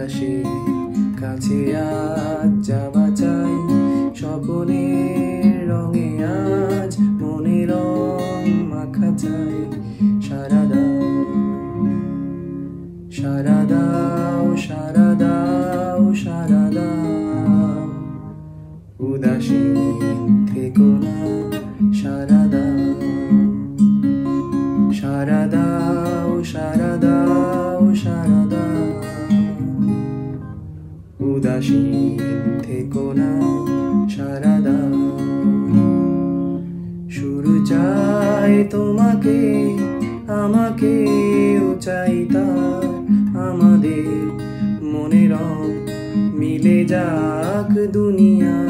আকাশের কাছে আজ যাওয়া চাই, স্বপ্নের রঙে আজ মনে রং মাখা চাই। সারা দাও, সারা দাও, সারা দাও, সারা দাও, উদাসীন থেকো না, সারা দাও, সারা দাও, সারা দাও, সারা দাও, উদাসীন থেকো না, সারা দাও। শুরু চাই তোমাকে, আমাকে চাই তার, আমাদের মনে রং মিলে যাক দুনিয়া।